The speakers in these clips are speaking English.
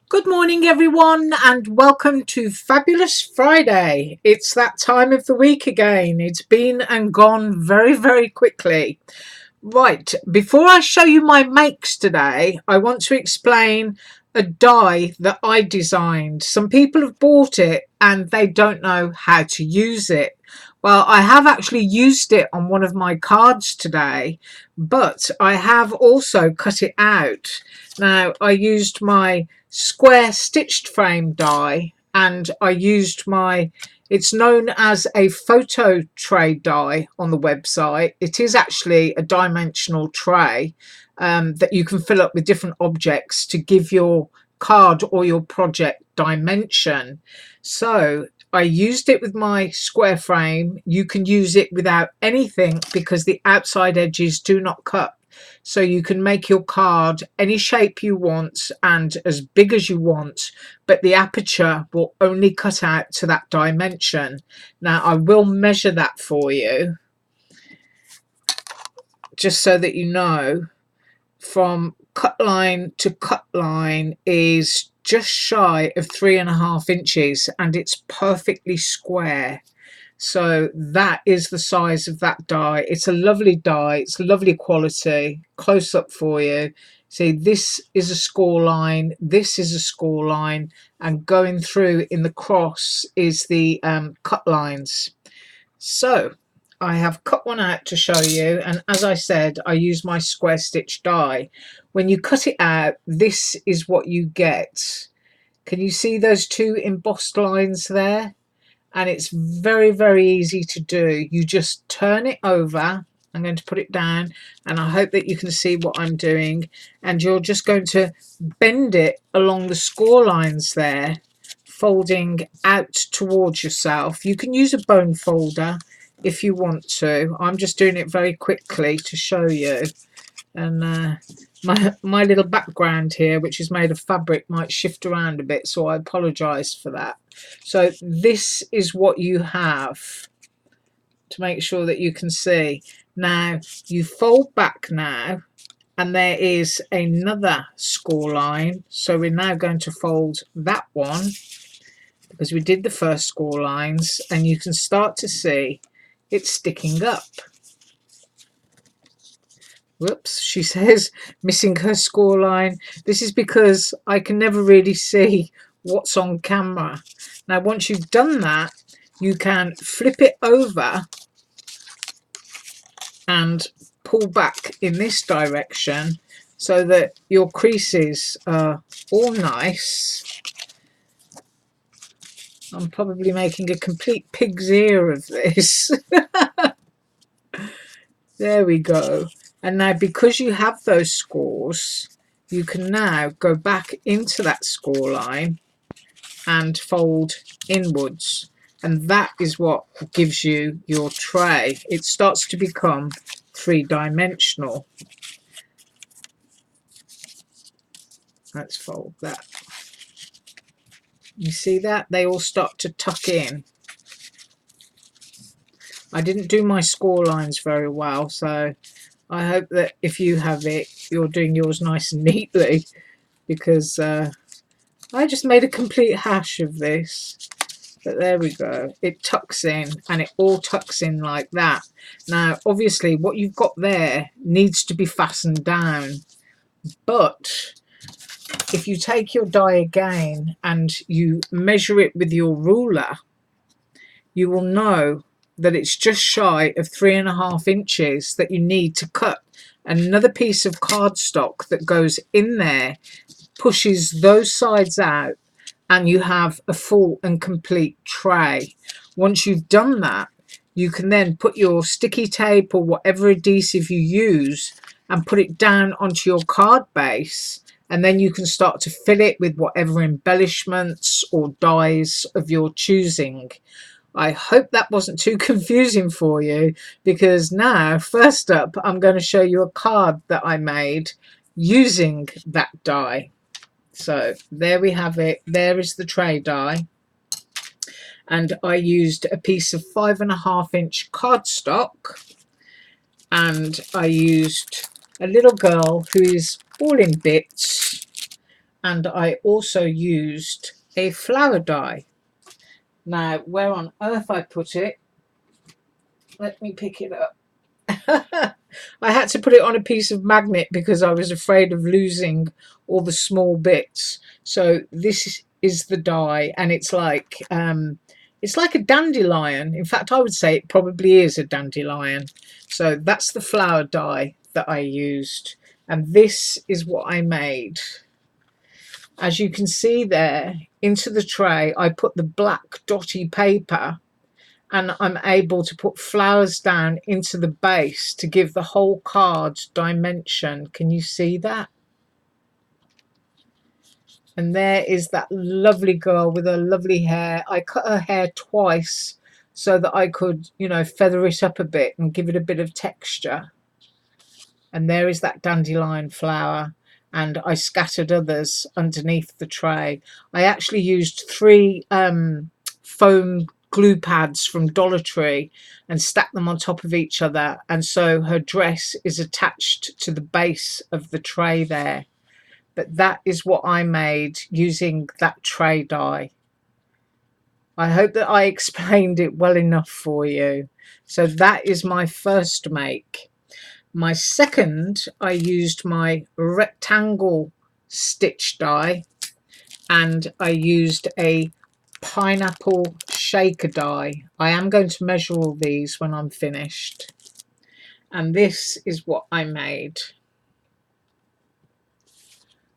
Good morning, everyone, and welcome to Fabulous Friday. It's that time of the week again. It's been and gone very, very quickly. Right, before I show you my makes today, I want to explain a die that I designed. Some people have bought it and they don't know how to use it. Well, I have actually used it on one of my cards today, but I have also cut it out. Now, I used my square stitched frame die and I used it's known as a photo tray die on the website. It is actually a dimensional tray that you can fill up with different objects to give your card or your project dimension. So I used it with my square frame. You can use it without anything because the outside edges do not cut. So you can make your card any shape you want and as big as you want, but the aperture will only cut out to that dimension. Now I will measure that for you, just so that you know. From cut line to cut line is just shy of 3.5 inches and it's perfectly square. So that is the size of that die. It's a lovely die. It's lovely quality. Close up for you. See, this is a score line. This is a score line. And going through in the cross is the cut lines. So I have cut one out to show you. And as I said, I use my square stitch die. When you cut it out, this is what you get. Can you see those two embossed lines there? And it's very, very easy to do. You just turn it over. I'm going to put it down and I hope that you can see what I'm doing, and you're just going to bend it along the score lines there, folding out towards yourself. You can use a bone folder if you want to. I'm just doing it very quickly to show you. And my little background here, which is made of fabric, might shift around a bit, so I apologize for that. So this is what you have, to make sure that you can see. Now you fold back now, and there is another score line, so we're now going to fold that one because we did the first score lines, and you can start to see it's sticking up. Whoops, she says, missing her score line. This is because I can never really see what's on camera. Now, once you've done that, you can flip it over and pull back in this direction so that your creases are all nice. I'm probably making a complete pig's ear of this. There we go. And now, because you have those scores, you can now go back into that score line and fold inwards. And that is what gives you your tray. It starts to become three-dimensional. Let's fold that. You see that? They all start to tuck in. I didn't do my score lines very well, so I hope that if you have it, you're doing yours nice and neatly, because I just made a complete hash of this. But there we go. It tucks in, and it all tucks in like that. Now, obviously, what you've got there needs to be fastened down. But if you take your die again and you measure it with your ruler, you will know that it's just shy of 3.5 inches that you need to cut. Another piece of cardstock that goes in there pushes those sides out, and you have a full and complete tray. Once you've done that, you can then put your sticky tape or whatever adhesive you use and put it down onto your card base, and then you can start to fill it with whatever embellishments or dies of your choosing. I hope that wasn't too confusing for you, because now, first up, I'm going to show you a card that I made using that die. So there we have it. There is the tray die. And I used a piece of 5.5-inch cardstock, and I used a little girl who is all in bits and I also used a flower die. Now, where on earth I put it, let me pick it up. I had to put it on a piece of magnet because I was afraid of losing all the small bits. So this is the die, and it's like a dandelion. In fact, I would say it probably is a dandelion. So that's the flower die that I used, and this is what I made. As you can see there, into the tray I put the black dotty paper, and I'm able to put flowers down into the base to give the whole card dimension. Can you see that? And there is that lovely girl with her lovely hair. I cut her hair twice so that I could, you know, feather it up a bit and give it a bit of texture. And there is that dandelion flower, and I scattered others underneath the tray. I actually used 3 foam glue pads from Dollar Tree and stacked them on top of each other, and so her dress is attached to the base of the tray there. But that is what I made using that tray die. I hope that I explained it well enough for you. So that is my first make. My second, I used my rectangle stitch die, and I used a pineapple shaker die. I am going to measure all these when I'm finished. And this is what I made.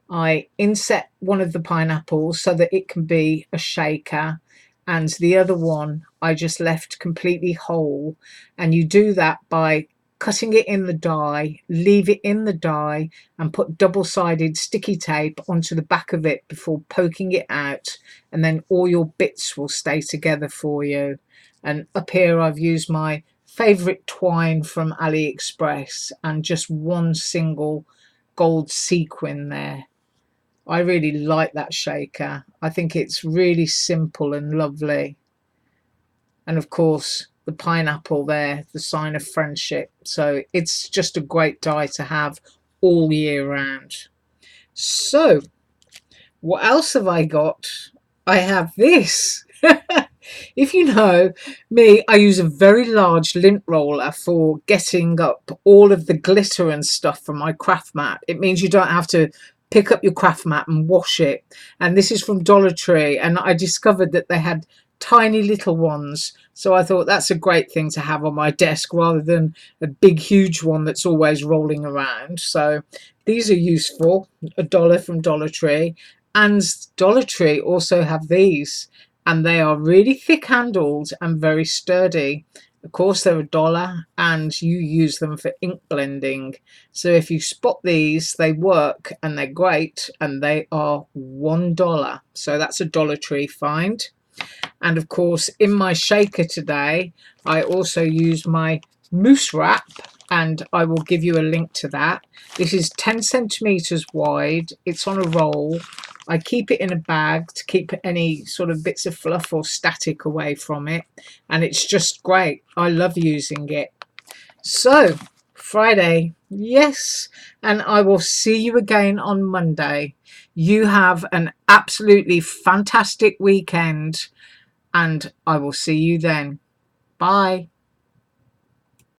I inset one of the pineapples so that it can be a shaker, and the other one I just left completely whole. And you do that by cutting it in the die, leave it in the die, and put double-sided sticky tape onto the back of it before poking it out, and then all your bits will stay together for you. And up here I've used my favourite twine from AliExpress and just one single gold sequin there. I really like that shaker. I think it's really simple and lovely. And of course, the pineapple there, the sign of friendship. So it's just a great die to have all year round. So what else have I got? I have this. If you know me, I use a very large lint roller for getting up all of the glitter and stuff from my craft mat. It means you don't have to pick up your craft mat and wash it. And this is from Dollar Tree, and I discovered that they had tiny little ones, so I thought that's a great thing to have on my desk rather than a big huge one that's always rolling around. So these are useful. $1 from Dollar Tree, and Dollar Tree also have these, and they are really thick handled and very sturdy. Of course they're $1, and you use them for ink blending. So if you spot these, they work and they're great, and they are $1. So that's a Dollar Tree find. And of course, in my shaker today, I also used my mousse wrap, and I will give you a link to that. This is 10 centimeters wide. It's on a roll. I keep it in a bag to keep any sort of bits of fluff or static away from it. And it's just great. I love using it. So, Friday, yes. And I will see you again on Monday. You have an absolutely fantastic weekend, and I will see you then. Bye.